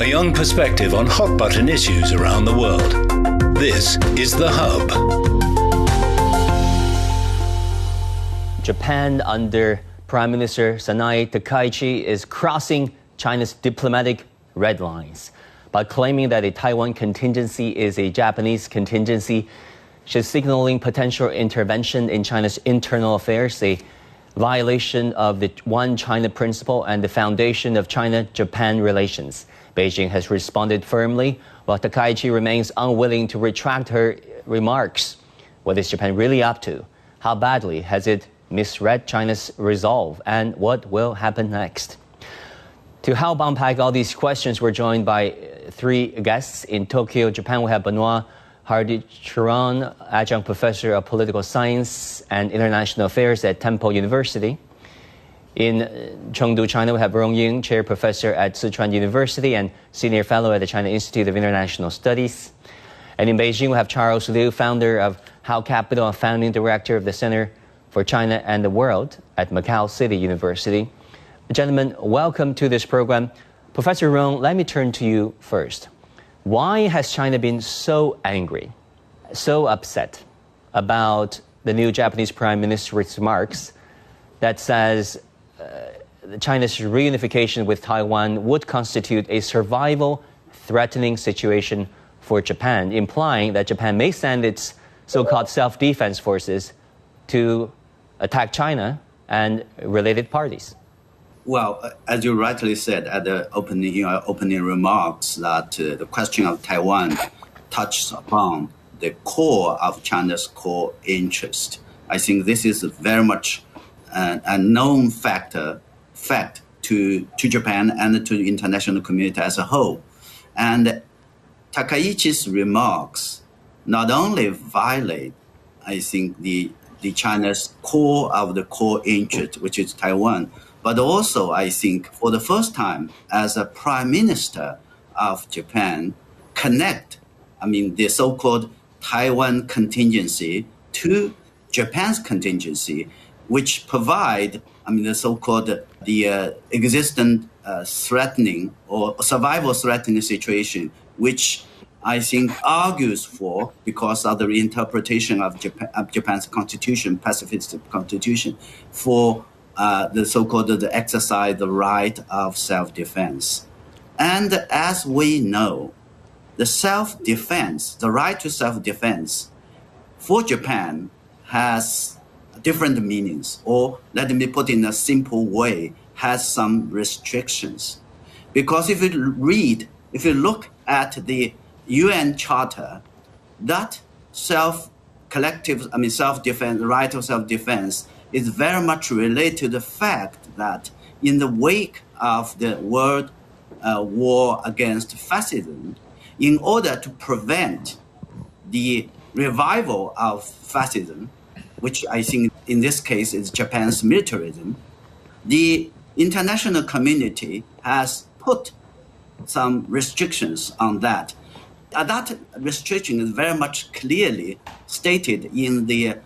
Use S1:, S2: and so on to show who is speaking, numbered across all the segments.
S1: a young perspective on hot-button issues around the world. This is The Hub.
S2: Japan under Prime Minister Sanae Takaichi is crossing China's diplomatic red lines by claiming that a Taiwan contingency is a Japanese contingency. She's signaling potential intervention in China's internal affairs, a violation of the One China principle and the foundation of China-Japan relations. Beijing has responded firmly, while Takaichi remains unwilling to retract her remarks. What is Japan really up to? How badly has it misread China's resolve? And what will happen next? To help unpack all these questions, we're joined by three guests. In Tokyo, Japan, we have Benoit Hardy-Chiron, adjunct professor of political science and international affairs at Temple University. In Chengdu, China, we have Rong Ying, chair professor at Sichuan University and senior fellow at the China Institute of International Studies. And in Beijing, we have Charles Liu, founder of How Capital and founding director of the Center for China and the World at Macau City University. Gentlemen, welcome to this program. Professor Rong, let me turn to you first. Why has China been so angry, so upset about the new Japanese Prime Minister's remarks that says China's reunification with Taiwan would constitute a survival-threatening situation for Japan, implying that Japan may send its so-called self-defense forces to attack China and related parties?
S3: Well, as you rightly said at the opening remarks, that the question of Taiwan touches upon the core of China's core interest. I think this is very much a known fact to Japan and to the international community as a whole. And Takaichi's remarks not only violate, I think, the China's core of the core interest, which is Taiwan, but also, I think, for the first time, as a prime minister of Japan, connect, the so-called Taiwan contingency to Japan's contingency, which provide, the so-called the existent threatening or survival threatening situation, which I think argues for, because of the interpretation of Japan's constitution, pacifist constitution, for the so-called the exercise the right of self-defense. And as we know, the self-defense, the right to self-defense for Japan has different meanings, or let me put in a simple way, has some restrictions. Because if you look at the UN Charter, that self-defense, the right of self-defense is very much related to the fact that in the wake of the world war against fascism, in order to prevent the revival of fascism, which I think in this case is Japan's militarism, the international community has put some restrictions on that. That restriction is very much clearly stated in the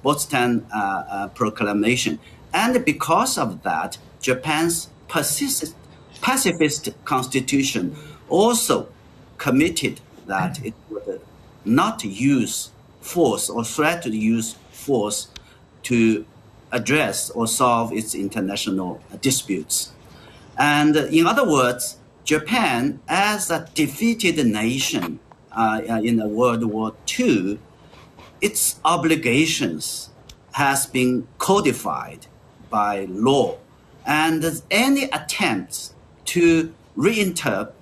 S3: Boston Proclamation. And because of that, Japan's pacifist constitution also committed that it would not use force or threat to use force to address or solve its international disputes. And in other words, Japan, as a defeated nation in World War II, its obligations has been codified by law. And any attempts to reinterpret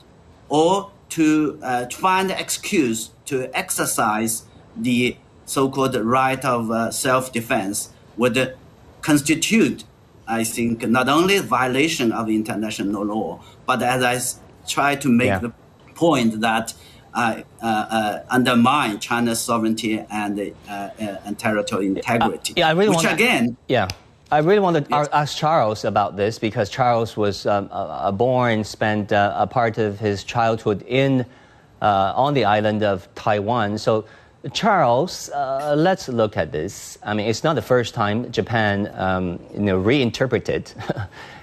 S3: or to find an excuse to exercise the so-called right of self-defense would constitute, I think, not only a violation of international law, but as I try to make the point that undermine China's sovereignty and territorial integrity.
S2: I really want to ask Charles about this, because Charles was born, spent a part of his childhood on the island of Taiwan. So, Charles, let's look at this. I mean, it's not the first time Japan, reinterpreted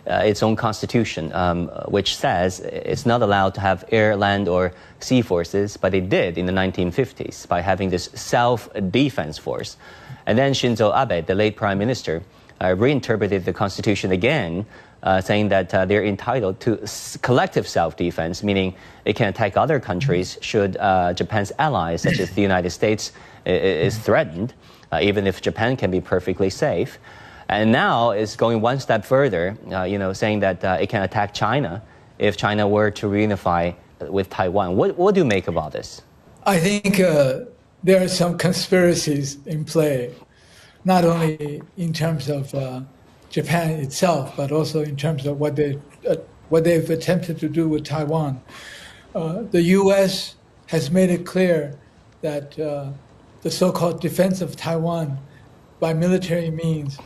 S2: its own constitution, which says it's not allowed to have air, land, or sea forces, but it did in the 1950s by having this self-defense force. And then Shinzo Abe, the late prime minister, reinterpreted the constitution again, saying that they're entitled to collective self-defense, meaning it can attack other countries should Japan's allies, such as the United States, is threatened, even if Japan can be perfectly safe. And now it's going one step further, saying that it can attack China if China were to reunify with Taiwan. What do you make of all this?
S4: I think there are some conspiracies in play, not only in terms of Japan itself, but also in terms of what they've attempted to do with Taiwan. The U.S. has made it clear that the so-called defense of Taiwan by military means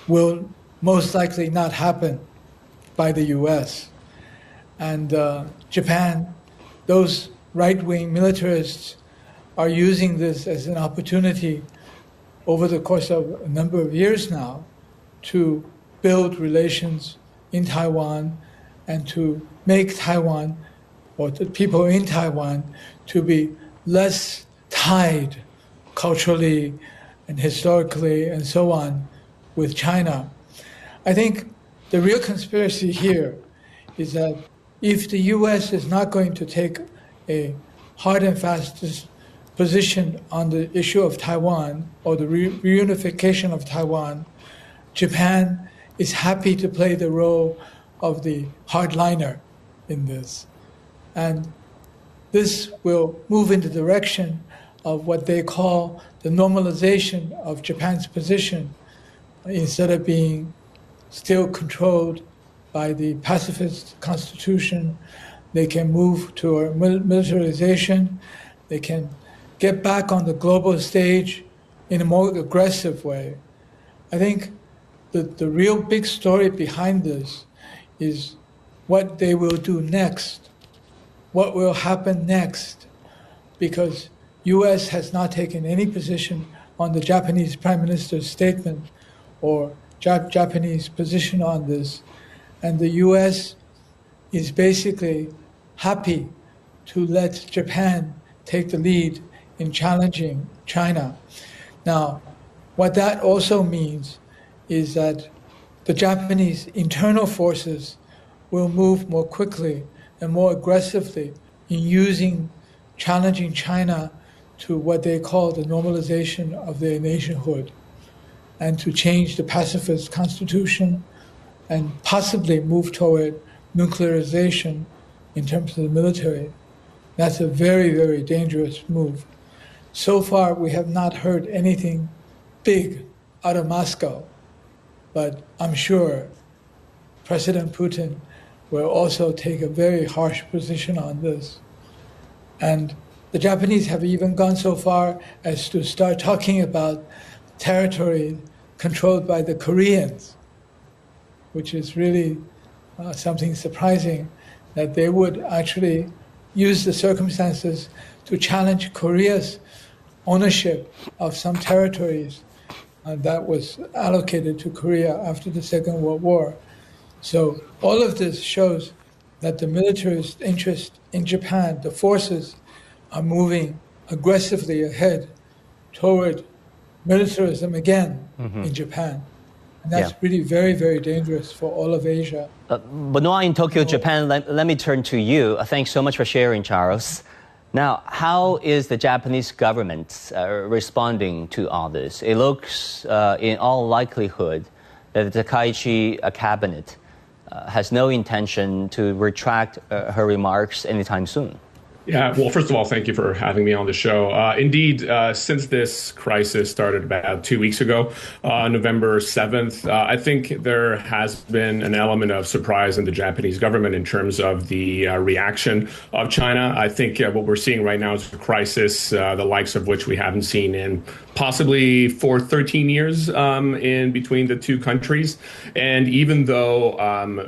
S4: will most likely not happen by the U.S. And Japan, those right-wing militarists are using this as an opportunity over the course of a number of years now to build relations in Taiwan and to make Taiwan, or the people in Taiwan, to be less tied culturally and historically and so on with China. I think the real conspiracy here is that if the U.S. is not going to take a hard and fast position on the issue of Taiwan or the reunification of Taiwan, Japan is happy to play the role of the hardliner in this. And this will move in the direction of what they call the normalization of Japan's position. Instead of being still controlled by the pacifist constitution, they can move to a militarization. They can get back on the global stage in a more aggressive way. I think the real big story behind this is what they will do next, what will happen next, because U.S. has not taken any position on the Japanese Prime Minister's statement or Japanese position on this. And the U.S. is basically happy to let Japan take the lead in challenging China. Now, what that also means is that the Japanese internal forces will move more quickly and more aggressively in challenging China to what they call the normalization of their nationhood, and to change the pacifist constitution and possibly move toward nuclearization in terms of the military. That's a very, very dangerous move. So far, we have not heard anything big out of Moscow, but I'm sure President Putin will also take a very harsh position on this. And the Japanese have even gone so far as to start talking about territory controlled by the Koreans, which is really something surprising, that they would actually use the circumstances to challenge Korea's ownership of some territories that was allocated to Korea after the Second World War. So all of this shows that the militarist interest in Japan, the forces, are moving aggressively ahead toward militarism again in Japan. And that's really very, very dangerous for all of Asia.
S2: Benoit in Tokyo, Japan, let me turn to you. Thanks so much for sharing, Charles. Now, how is the Japanese government responding to all this? It looks, in all likelihood, that the Takaichi cabinet has no intention to retract her remarks anytime soon.
S5: Yeah, well, first of all, thank you for having me on the show. Indeed, since this crisis started about 2 weeks ago, November 7th, I think there has been an element of surprise in the Japanese government in terms of the reaction of China. I think what we're seeing right now is a crisis, the likes of which we haven't seen in possibly for 13 years in between the two countries. And even though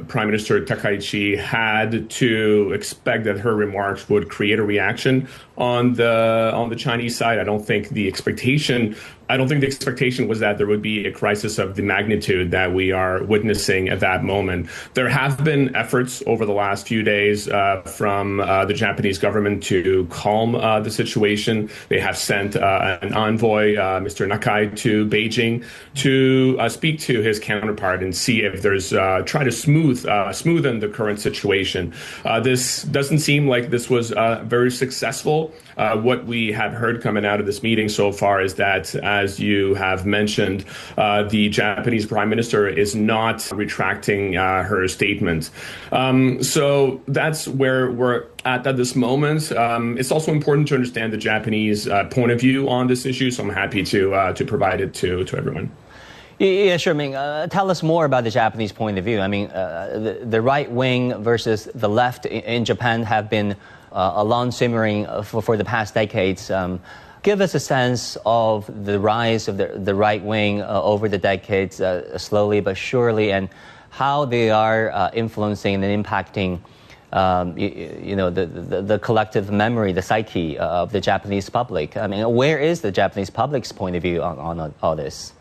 S5: Prime Minister Takaichi had to expect that her remarks would create create a reaction on the Chinese side. I don't think the expectation was that there would be a crisis of the magnitude that we are witnessing at that moment. There have been efforts over the last few days from the Japanese government to calm the situation. They have sent an envoy, Mr. Nakai, to Beijing to speak to his counterpart and see if there's try to smoothen the current situation. This doesn't seem like this was very successful. What we have heard coming out of this meeting so far is that, as you have mentioned, the Japanese Prime Minister is not retracting her statement. So that's where we're at this moment. It's also important to understand the Japanese point of view on this issue, so I'm happy to provide it to everyone.
S2: Yeah, sure. I mean, tell us more about the Japanese point of view. I mean, the right wing versus the left in Japan have been along simmering for the past decades. Give us a sense of the rise of the right wing over the decades, slowly but surely, and how they are influencing and impacting, the collective memory, the psyche of the Japanese public. I mean, where is the Japanese public's point of view on all this?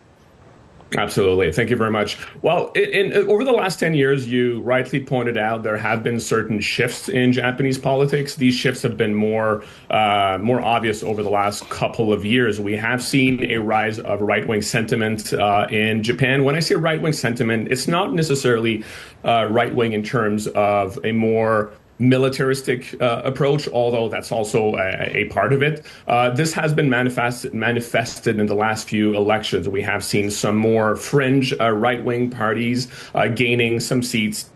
S5: Absolutely. Thank you very much. Well, over the last 10 years, you rightly pointed out there have been certain shifts in Japanese politics. These shifts have been more obvious over the last couple of years. We have seen a rise of right-wing sentiment in Japan. When I say right-wing sentiment, it's not necessarily right-wing in terms of a more militaristic approach, although that's also a part of it. This has been manifested in the last few elections. We have seen some more fringe right-wing parties gaining some seats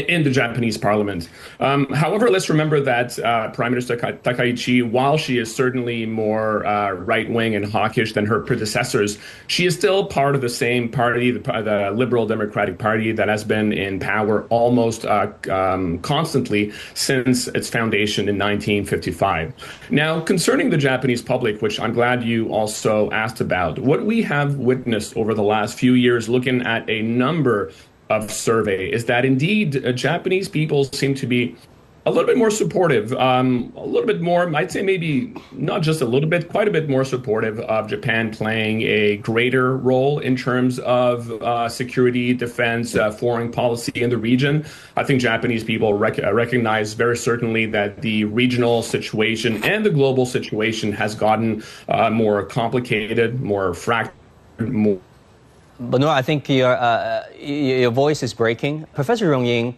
S5: in the Japanese parliament. However, let's remember that Prime Minister Takaichi, while she is certainly more right-wing and hawkish than her predecessors, she is still part of the same party, the Liberal Democratic Party, that has been in power almost constantly since its foundation in 1955. Now, concerning the Japanese public, which I'm glad you also asked about, what we have witnessed over the last few years, looking at a number of survey, is that indeed Japanese people seem to be a little bit more supportive, a little bit more, I'd say maybe not just a little bit, quite a bit more supportive of Japan playing a greater role in terms of security, defense, foreign policy in the region. I think Japanese people recognize very certainly that the regional situation and the global situation has gotten more complicated, more fractured, more.
S2: Benoit, I think your voice is breaking. Professor Rongying,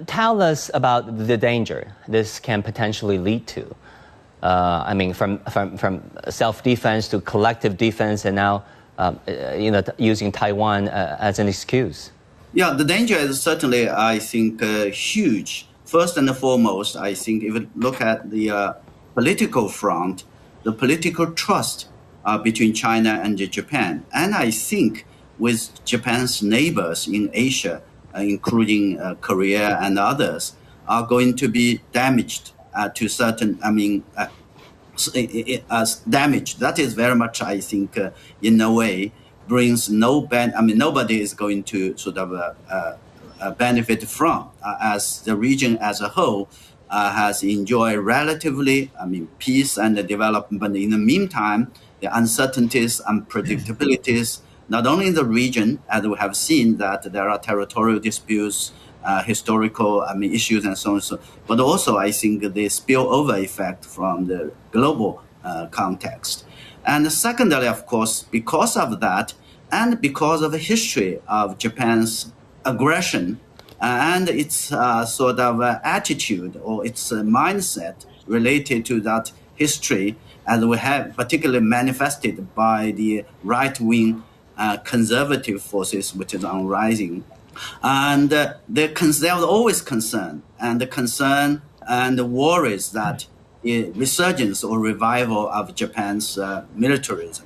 S2: tell us about the danger this can potentially lead to. I mean, from self-defense to collective defense, and now, using Taiwan as an excuse.
S3: Yeah, the danger is certainly, I think, huge. First and foremost, I think if you look at the political front, the political trust between China and Japan. And I think with Japan's neighbors in Asia, including Korea and others, are going to be damaged to certain, damage. That is very much, I think, in a way, brings nobody is going to sort of benefit from, as the region as a whole has enjoyed relatively, peace and development. In the meantime, the uncertainties, unpredictabilities, not only in the region, as we have seen that there are territorial disputes, historical issues and so on, but also I think the spillover effect from the global context. And secondly, of course, because of that, and because of the history of Japan's aggression and its sort of attitude or its mindset related to that history, as we have particularly manifested by the right-wing conservative forces, which is on rising. And there was always concern, and the worries that a resurgence or revival of Japan's militarism.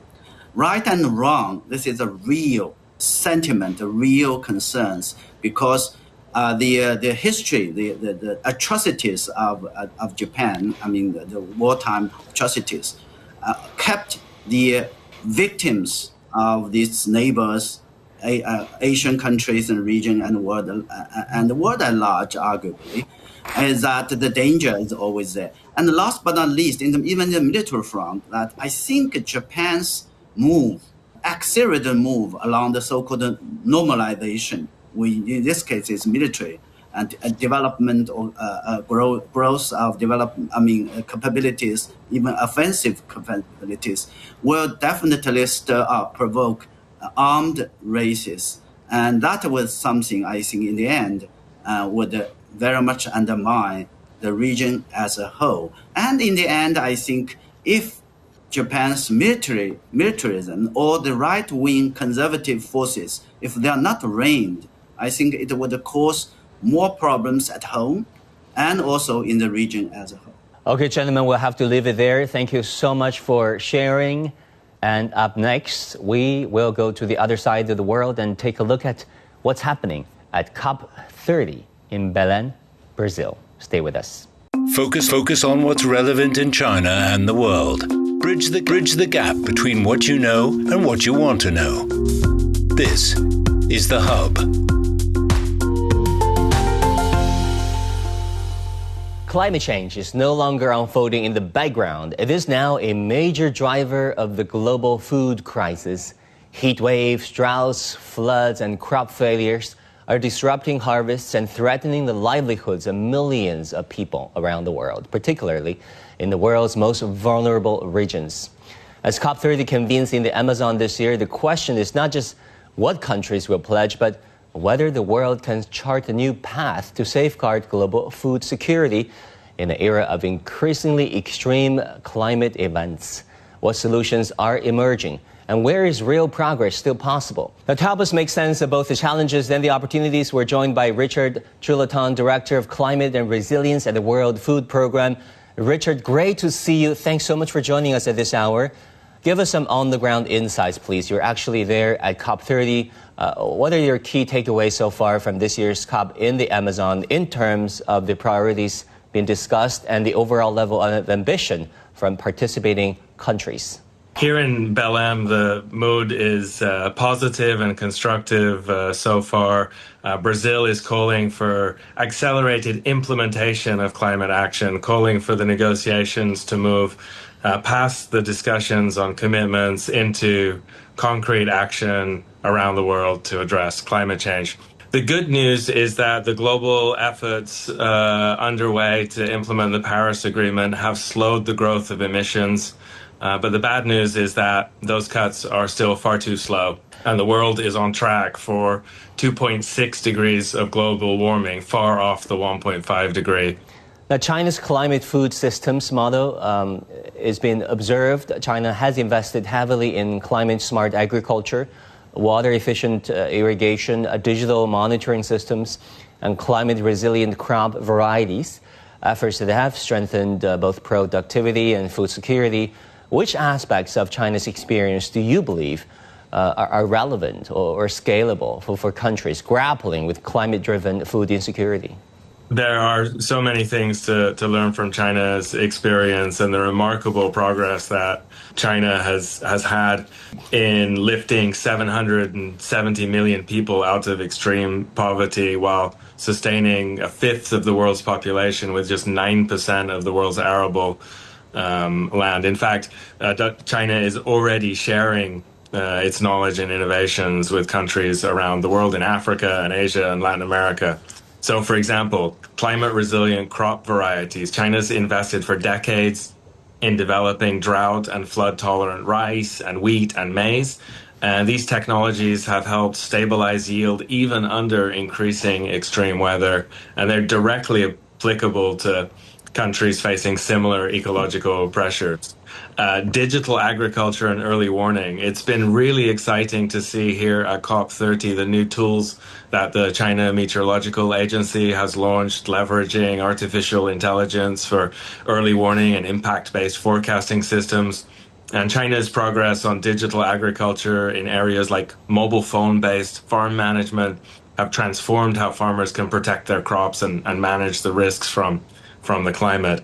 S3: Right and wrong, this is a real sentiment, a real concerns, because the history, the atrocities of Japan, the wartime atrocities, kept the victims of these neighbors Asian countries and region and the world at large, arguably, is that the danger is always there. And last but not least, even the military front, that I think Japan's accelerated move along the so-called normalization, in this case is military, and development or growth of capabilities, even offensive capabilities, will definitely stir up, provoke armed races. And that was something I think in the end would very much undermine the region as a whole. And in the end, I think if Japan's militarism or the right-wing conservative forces, if they are not reined, I think it would cause more problems at home and also in the region as a whole.
S2: Okay, gentlemen, we'll have to leave it there. Thank you so much for sharing. And up next, we will go to the other side of the world and take a look at what's happening at COP30 in Belém, Brazil. Stay with us.
S1: Focus on what's relevant in China and the world. Bridge the gap between what you know and what you want to know. This is The Hub.
S2: Climate change is no longer unfolding in the background. It is now a major driver of the global food crisis. Heat waves, droughts, floods, and crop failures are disrupting harvests and threatening the livelihoods of millions of people around the world, particularly in the world's most vulnerable regions. As COP30 convenes in the Amazon this year, the question is not just what countries will pledge, but whether the world can chart a new path to safeguard global food security in an era of increasingly extreme climate events. What solutions are emerging? And where is real progress still possible? Now, to help us make sense of both the challenges and the opportunities, we're joined by Richard Chuleton, Director of Climate and Resilience at the World Food Program. Richard, great to see you. Thanks so much for joining us at this hour. Give us some on-the-ground insights, please. You're actually there at COP30. What are your key takeaways so far from this year's COP in the Amazon in terms of the priorities being discussed and the overall level of ambition from participating countries?
S6: Here in Belém, the mood is positive and constructive so far. Brazil is calling for accelerated implementation of climate action, calling for the negotiations to move past the discussions on commitments into concrete action around the world to address climate change. The good news is that the global efforts underway to implement the Paris Agreement have slowed the growth of emissions. But the bad news is that those cuts are still far too slow. And the world is on track for 2.6 degrees of global warming, far off the 1.5 degree.
S2: Now, China's climate food systems model is being observed. China has invested heavily in climate-smart agriculture, water-efficient irrigation, digital monitoring systems, and climate-resilient crop varieties, efforts that have strengthened both productivity and food security. Which aspects of China's experience do you believe are relevant or scalable for countries grappling with climate-driven food insecurity?
S6: There are so many things to learn from China's experience and the remarkable progress that China has had in lifting 770 million people out of extreme poverty while sustaining a fifth of the world's population with just 9% of the world's arable land. In fact, China is already sharing its knowledge and innovations with countries around the world in Africa and Asia and Latin America. So, for example, climate-resilient crop varieties. China's invested for decades in developing drought and flood-tolerant rice and wheat and maize. And these technologies have helped stabilize yield even under increasing extreme weather. And they're directly applicable to countries facing similar ecological pressures. Digital agriculture and early warning. It's been really exciting to see here at COP30 the new tools that the China Meteorological Agency has launched, leveraging artificial intelligence for early warning and impact-based forecasting systems. And China's progress on digital agriculture in areas like mobile phone-based farm management have transformed how farmers can protect their crops and manage the risks from from the climate.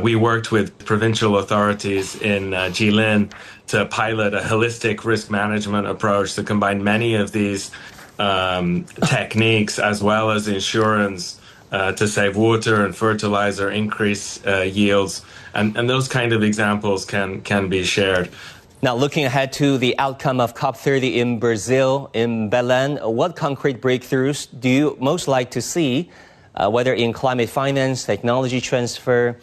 S6: We worked with provincial authorities in Jilin to pilot a holistic risk management approach to combine many of these techniques as well as insurance to save water and fertilizer, increase yields, and those kind of examples can be shared.
S2: Now, looking ahead to the outcome of COP30 in Brazil, in Belém, what concrete breakthroughs do you most like to see, whether in climate finance, technology transfer,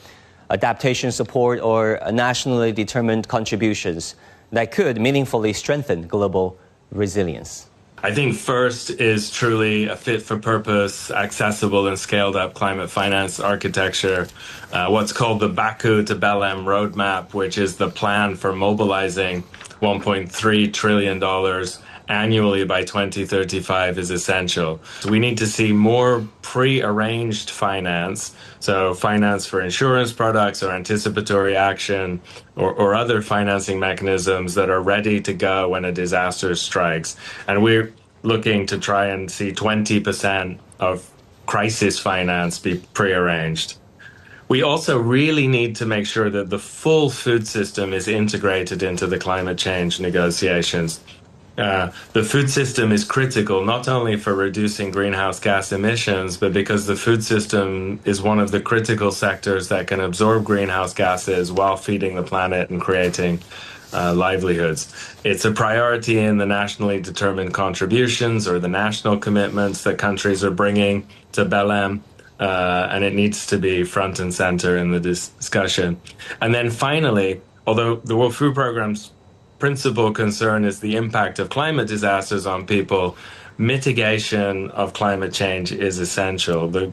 S2: adaptation support, or nationally determined contributions that could meaningfully strengthen global resilience?
S6: I think first is truly a fit-for-purpose, accessible and scaled-up climate finance architecture, what's called the Baku to Belém roadmap, which is the plan for mobilizing $1.3 trillion annually by 2035 is essential. So we need to see more pre-arranged finance, so finance for insurance products or anticipatory action or other financing mechanisms that are ready to go when a disaster strikes. And we're looking to try and see 20% of crisis finance be pre-arranged. We also really need to make sure that the full food system is integrated into the climate change negotiations. The food system is critical not only for reducing greenhouse gas emissions, but because the food system is one of the critical sectors that can absorb greenhouse gases while feeding the planet and creating livelihoods. It's a priority in the nationally determined contributions or the national commitments that countries are bringing to Belém, and it needs to be front and center in the discussion. And then finally, although the World Food Programme's principal concern is the impact of climate disasters on people, mitigation of climate change is essential. The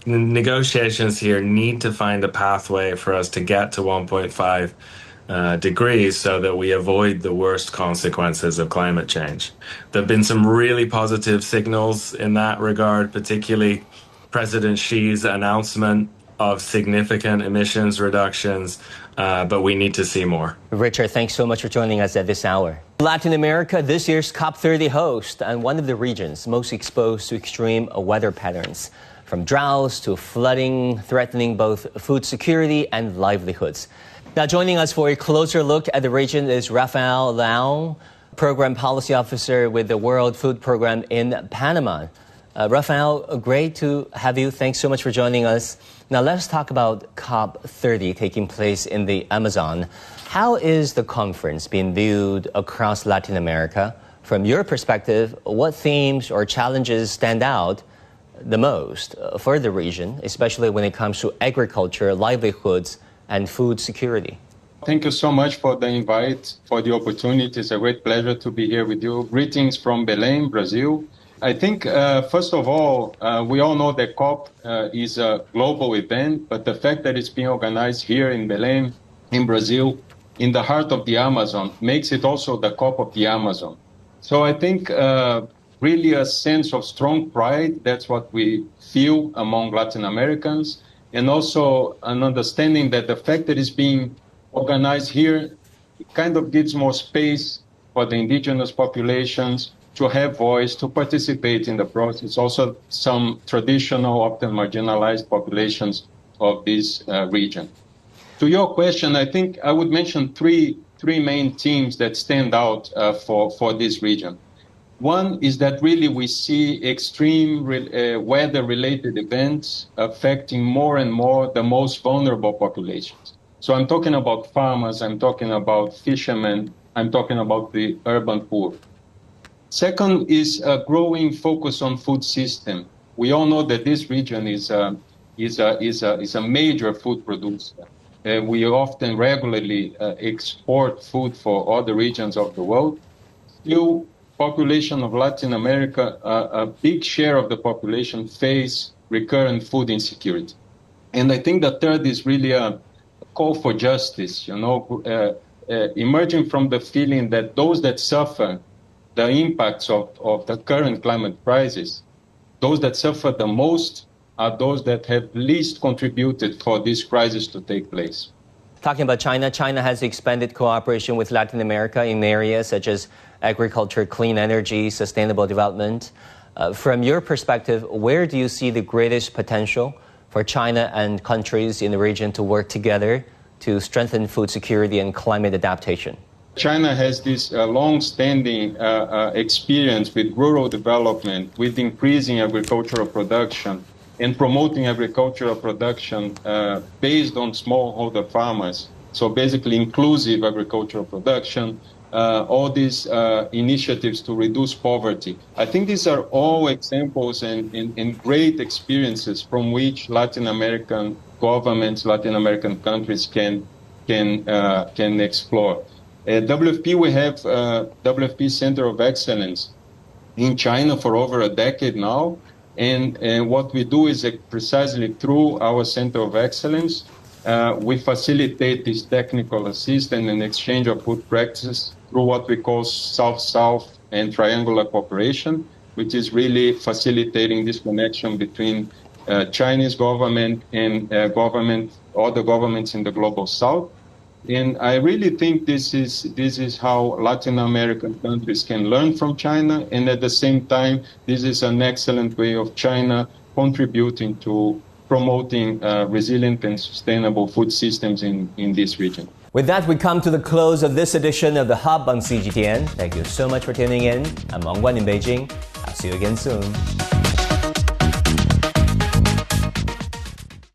S6: negotiations here need to find a pathway for us to get to 1.5 degrees so that we avoid the worst consequences of climate change. There have been some really positive signals in that regard, particularly President Xi's announcement of significant emissions reductions, but we need to see more.
S2: Richard, thanks so much for joining us at this hour. Latin America, this year's COP30 host and one of the regions most exposed to extreme weather patterns, from droughts to flooding, threatening both food security and livelihoods. Now, joining us for a closer look at the region is Rafael Leão, Program Policy Officer with the World Food Programme in Panama. Rafael, great to have you. Thanks so much for joining us. Now, let's talk about COP30 taking place in the Amazon. How is the conference being viewed across Latin America? From your perspective, what themes or challenges stand out the most for the region, especially when it comes to agriculture, livelihoods, and food security?
S7: Thank you so much for the invite, for the opportunity. It's a great pleasure to be here with you. Greetings from Belém, Brazil. I think, first of all, we all know that COP is a global event, but the fact that it's being organized here in Belém, in Brazil, in the heart of the Amazon, makes it also the COP of the Amazon. So I think really a sense of strong pride, that's what we feel among Latin Americans, and also an understanding that the fact that it's being organized here, it kind of gives more space for the indigenous populations to have voice, to participate in the process. Also some traditional, often marginalized populations of this region. To your question, I think I would mention three main themes that stand out for this region. One is that really we see extreme weather-related events affecting more and more the most vulnerable populations. So I'm talking about farmers, I'm talking about fishermen, I'm talking about the urban poor. Second is a growing focus on food system. We all know that this region is a major food producer. We often regularly export food for other regions of the world. Still, population of Latin America, a big share of the population face recurrent food insecurity. And I think the third is really a call for justice, emerging from the feeling that those that suffer the impacts of the current climate crisis, those that suffer the most are those that have least contributed for this crisis to take place.
S2: Talking about China, China has expanded cooperation with Latin America in areas such as agriculture, clean energy, sustainable development. From your perspective, where do you see the greatest potential for China and countries in the region to work together to strengthen food security and climate adaptation?
S7: China has this long-standing experience with rural development, with increasing agricultural production and promoting agricultural production based on smallholder farmers. So basically inclusive agricultural production, all these initiatives to reduce poverty. I think these are all examples and great experiences from which Latin American governments, Latin American countries can explore. At WFP, we have WFP Center of Excellence in China for over a decade now. And what we do is precisely through our Center of Excellence, we facilitate this technical assistance and exchange of food practices through what we call South-South and triangular cooperation, which is really facilitating this connection between Chinese government and other governments in the global South. And I really think this is how Latin American countries can learn from China, and at the same time, this is an excellent way of China contributing to promoting resilient and sustainable food systems in this region.
S2: With that, we come to the close of this edition of The Hub on CGTN. Thank you so much for tuning in. I'm Wang Guan in Beijing. I'll see you again soon.